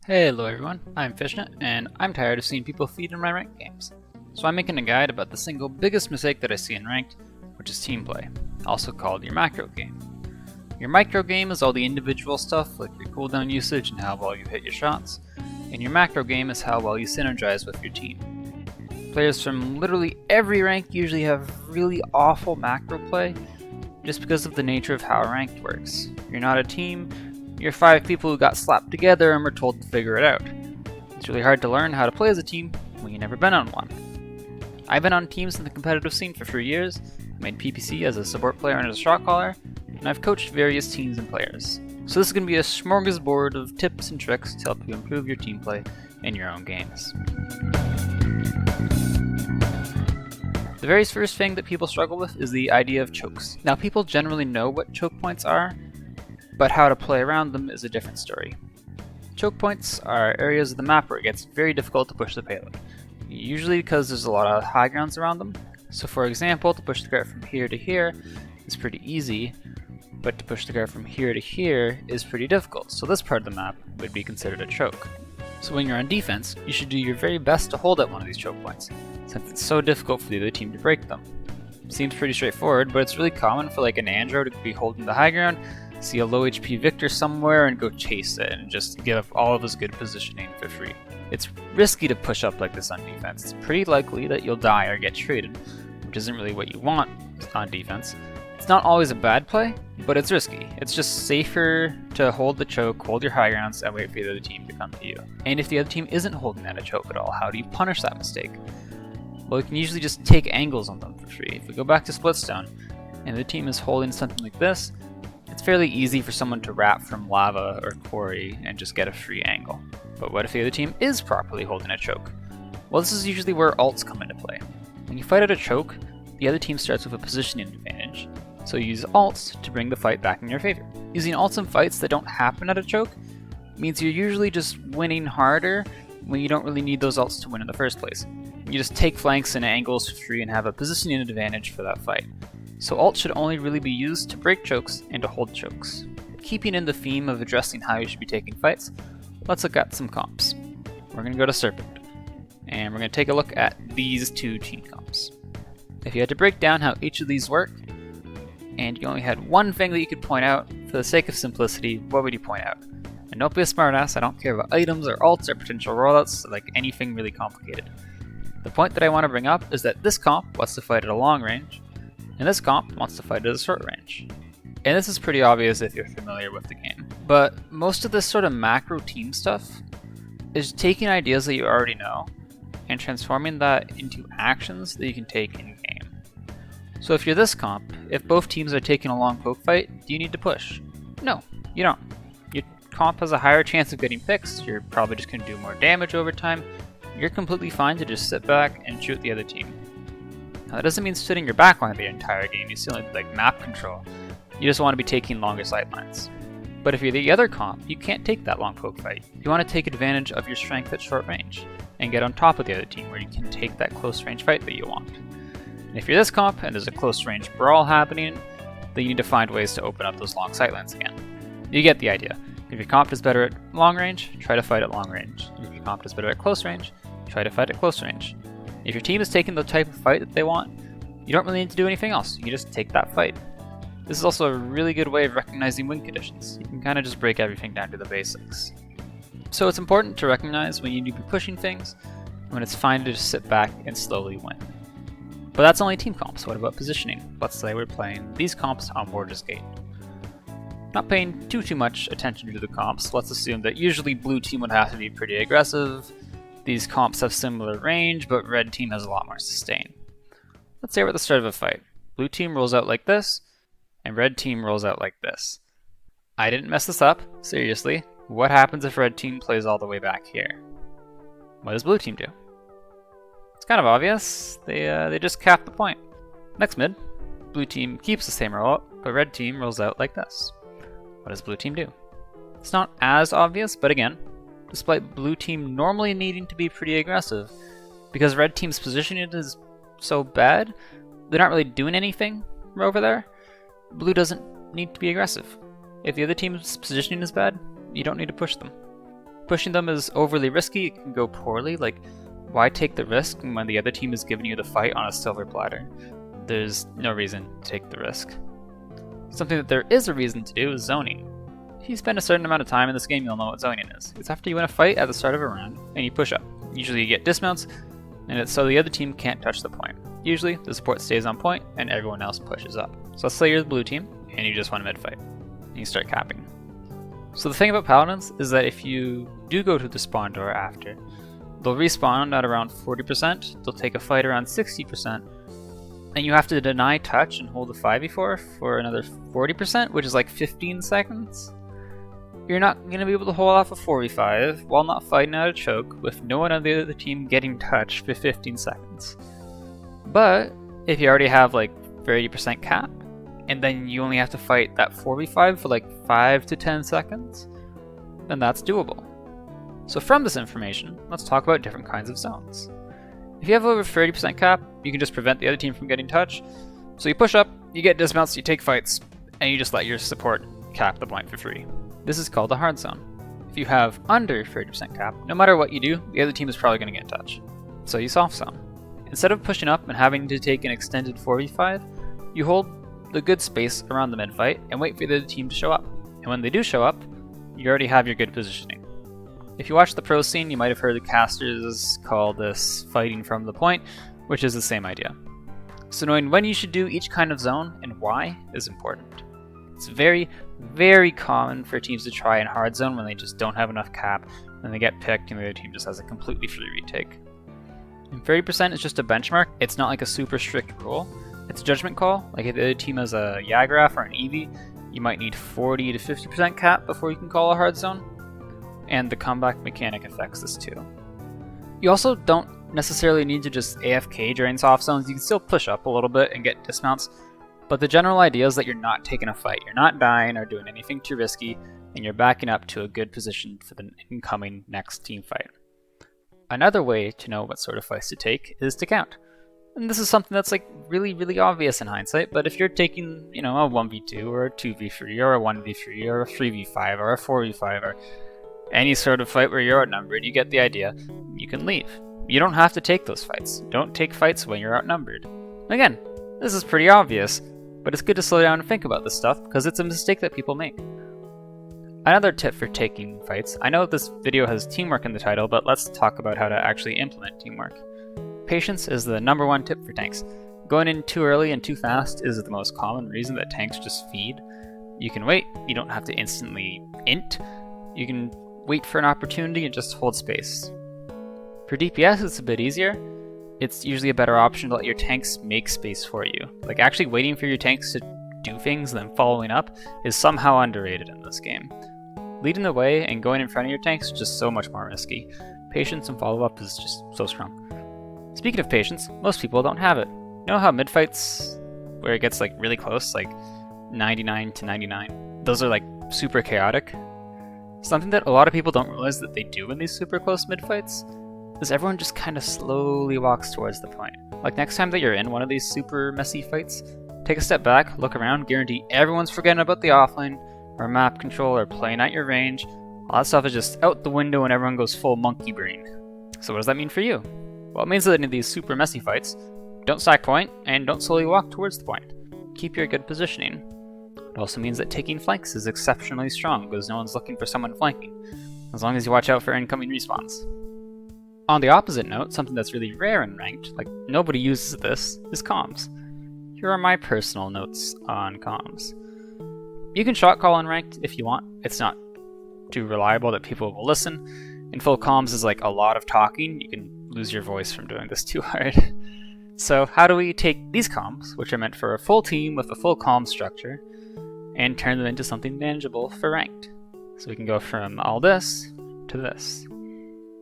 Hello everyone, I'm Fishnet, and I'm tired of seeing people feed in my ranked games. So I'm making a guide about the single biggest mistake that I see in ranked, which is team play, also called your macro game. Your micro game is all the individual stuff like your cooldown usage and how well you hit your shots, and your macro game is how well you synergize with your team. Players from literally every rank usually have really awful macro play, just because of the nature of how ranked works. You're not a team, you're 5 people who got slapped together and were told to figure it out. It's really hard to learn how to play as a team when you've never been on one. I've been on teams in the competitive scene for 3 years, made PPC as a support player and as a shot caller, and I've coached various teams and players. So this is going to be a smorgasbord of tips and tricks to help you improve your team play in your own games. The very first thing that people struggle with is the idea of chokes. Now, people generally know what choke points are, but how to play around them is a different story. Choke points are areas of the map where it gets very difficult to push the payload, usually because there's a lot of high grounds around them. So for example, to push the guard from here to here is pretty easy, but to push the guard from here to here is pretty difficult, so this part of the map would be considered a choke. So when you're on defense, you should do your very best to hold at one of these choke points, since it's so difficult for the other team to break them. Seems pretty straightforward, but it's really common for like an Andro to be holding the high ground, see a low HP Victor somewhere and go chase it and just give up all of his good positioning for free. It's risky to push up like this on defense. It's pretty likely that you'll die or get traded, which isn't really what you want on defense. It's not always a bad play, but it's risky. It's just safer to hold the choke, hold your high grounds, and wait for the other team to come to you. And if the other team isn't holding at a choke at all, how do you punish that mistake? Well, you can usually just take angles on them for free. If we go back to Splitstone, and the team is holding something like this, it's fairly easy for someone to wrap from lava or quarry and just get a free angle. But what if the other team is properly holding a choke? Well, this is usually where ults come into play. When you fight at a choke, the other team starts with a positioning advantage, so you use ults to bring the fight back in your favor. Using ults in fights that don't happen at a choke means you're usually just winning harder when you don't really need those ults to win in the first place. You just take flanks and angles for free and have a positioning advantage for that fight. So ult should only really be used to break chokes and to hold chokes. Keeping in the theme of addressing how you should be taking fights, let's look at some comps. We're going to go to Serpent, and we're going to take a look at these two team comps. If you had to break down how each of these work, and you only had one thing that you could point out, for the sake of simplicity, what would you point out? And don't be a smartass, I don't care about items or ults or potential rollouts, like anything really complicated. The point that I want to bring up is that this comp wants to fight at a long range, and this comp wants to fight at a short range. And this is pretty obvious if you're familiar with the game. But most of this sort of macro team stuff is taking ideas that you already know and transforming that into actions that you can take in game. So if you're this comp, if both teams are taking a long poke fight, do you need to push? No, you don't. Your comp has a higher chance of getting picks, you're probably just going to do more damage over time. You're completely fine to just sit back and shoot the other team. Now, that doesn't mean sitting your backline the entire game, you still need like map control. You just want to be taking longer sightlines. But if you're the other comp, you can't take that long poke fight. You want to take advantage of your strength at short range, and get on top of the other team where you can take that close range fight that you want. And if you're this comp, and there's a close range brawl happening, then you need to find ways to open up those long sightlines again. You get the idea. If your comp is better at long range, try to fight at long range. If your comp is better at close range, try to fight at close range. If your team is taking the type of fight that they want, you don't really need to do anything else. You can just take that fight. This is also a really good way of recognizing win conditions. You can kind of just break everything down to the basics. So it's important to recognize when you need to be pushing things, and when it's fine to just sit back and slowly win. But that's only team comps. What about positioning? Let's say we're playing these comps on Borders Gate. Not paying too much attention to the comps, let's assume that usually blue team would have to be pretty aggressive. These comps have similar range, but red team has a lot more sustain. Let's say we're at the start of a fight. Blue team rolls out like this, and red team rolls out like this. I didn't mess this up, seriously. What happens if red team plays all the way back here? What does blue team do? It's kind of obvious. They just cap the point. Next mid, blue team keeps the same rollout, but red team rolls out like this. What does blue team do? It's not as obvious, but again, despite blue team normally needing to be pretty aggressive, because red team's positioning is so bad, they're not really doing anything over there. Blue doesn't need to be aggressive. If the other team's positioning is bad, you don't need to push them. Pushing them is overly risky, it can go poorly, like why take the risk when the other team is giving you the fight on a silver platter? There's no reason to take the risk. Something that there is a reason to do is zoning. If you spend a certain amount of time in this game, you'll know what zoning is. It's after you win a fight at the start of a round, and you push up. Usually you get dismounts, and it's so the other team can't touch the point. Usually, the support stays on point, and everyone else pushes up. So let's say you're the blue team, and you just won a mid-fight, and you start capping. So the thing about Paladins is that if you do go to the spawn door after, they'll respawn at around 40%, they'll take a fight around 60%, and you have to deny touch and hold a 5v4 for another 40%, which is like 15 seconds. You're not going to be able to hold off a 4v5 while not fighting out a choke with no one on the other team getting touched for 15 seconds. But if you already have like 30% cap, and then you only have to fight that 4v5 for like 5 to 10 seconds, then that's doable. So from this information, let's talk about different kinds of zones. If you have over 30% cap, you can just prevent the other team from getting touched. So you push up, you get dismounts, you take fights, and you just let your support cap the point for free. This is called a hard zone. If you have under 30% cap, no matter what you do, the other team is probably going to get touched. So you soft zone. Instead of pushing up and having to take an extended 4v5, you hold the good space around the mid-fight and wait for the other team to show up. And when they do show up, you already have your good positioning. If you watch the pro scene, you might have heard the casters call this fighting from the point, which is the same idea. So knowing when you should do each kind of zone and why is important. It's very, very common for teams to try and hard zone when they just don't have enough cap, and they get picked and the other team just has a completely free retake. And 30% is just a benchmark, it's not like a super strict rule. It's a judgment call, like if the other team has a Yagraf or an Eevee, you might need 40 to 50% cap before you can call a hard zone. And the comeback mechanic affects this too. You also don't necessarily need to just AFK during soft zones, you can still push up a little bit and get dismounts, but the general idea is that you're not taking a fight, you're not dying or doing anything too risky, and you're backing up to a good position for the incoming next team fight. Another way to know what sort of fights to take is to count. And this is something that's like really, really obvious in hindsight, but if you're taking, a 1v2 or a 2v3 or a 1v3 or a 3v5 or a 4v5 or any sort of fight where you're outnumbered, you get the idea, you can leave. You don't have to take those fights. Don't take fights when you're outnumbered. Again, this is pretty obvious, but it's good to slow down and think about this stuff because it's a mistake that people make. Another tip for taking fights, I know this video has teamwork in the title, but let's talk about how to actually implement teamwork. Patience is the number one tip for tanks. Going in too early and too fast is the most common reason that tanks just feed. You can wait, you don't have to instantly int, you can wait for an opportunity and just hold space. For DPS it's a bit easier. It's usually a better option to let your tanks make space for you. Like actually waiting for your tanks to do things and then following up is somehow underrated in this game. Leading the way and going in front of your tanks is just so much more risky. Patience and follow-up is just so strong. Speaking of patience, most people don't have it. You know how mid-fights, where it gets like really close, like 99 to 99, those are like super chaotic? Something that a lot of people don't realize that they do in these super close mid-fights is everyone just kind of slowly walks towards the point. Like next time that you're in one of these super messy fights, take a step back, look around, guarantee everyone's forgetting about the offlane, or map control, or playing at your range. All that stuff is just out the window and everyone goes full monkey brain. So what does that mean for you? Well, it means that in these super messy fights, don't stack point, and don't slowly walk towards the point. Keep your good positioning. It also means that taking flanks is exceptionally strong, because no one's looking for someone flanking, as long as you watch out for incoming respawns. On the opposite note, something that's really rare in ranked, like nobody uses this, is comms. Here are my personal notes on comms. You can shot call on ranked if you want. It's not too reliable that people will listen. And full comms is like a lot of talking. You can lose your voice from doing this too hard. So how do we take these comms, which are meant for a full team with a full comm structure, and turn them into something manageable for ranked? So we can go from all this to this.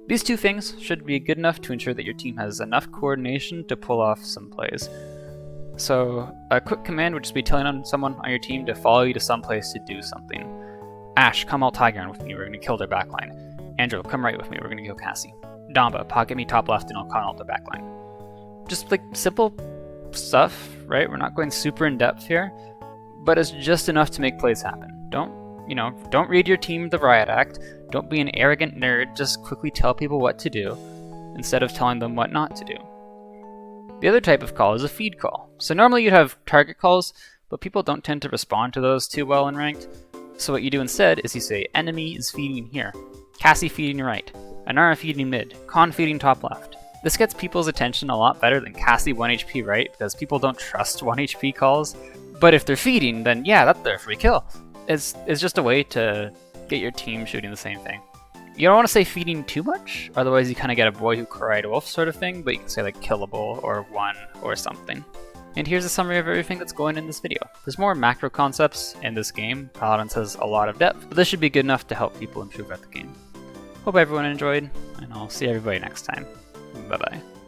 These two things should be good enough to ensure that your team has enough coordination to pull off some plays. So a quick command would just be telling someone on your team to follow you to some place to do something. Ash, come all Tiger with me, we're going to kill their backline. Andrew, come right with me, we're going to kill Cassie. Damba, pocket me top left and I'll con alt the backline. Just like simple stuff, right? We're not going super in depth here, but it's just enough to make plays happen. Don't read your team the riot act. Don't be an arrogant nerd, just quickly tell people what to do, instead of telling them what not to do. The other type of call is a feed call. So normally you'd have target calls, but people don't tend to respond to those too well in ranked. So what you do instead is you say, enemy is feeding here, Cassie feeding right, Anara feeding mid, Con feeding top left. This gets people's attention a lot better than Cassie 1 HP right, because people don't trust 1 HP calls. But if they're feeding, then yeah, that's their free kill. It's just a way to get your team shooting the same thing. You don't want to say feeding too much, otherwise you kind of get a boy who cried wolf sort of thing, but you can say like killable or one or something. And here's a summary of everything that's going in this video. There's more macro concepts in this game. Paladins has a lot of depth, but this should be good enough to help people improve at the game. Hope everyone enjoyed, and I'll see everybody next time. Bye bye.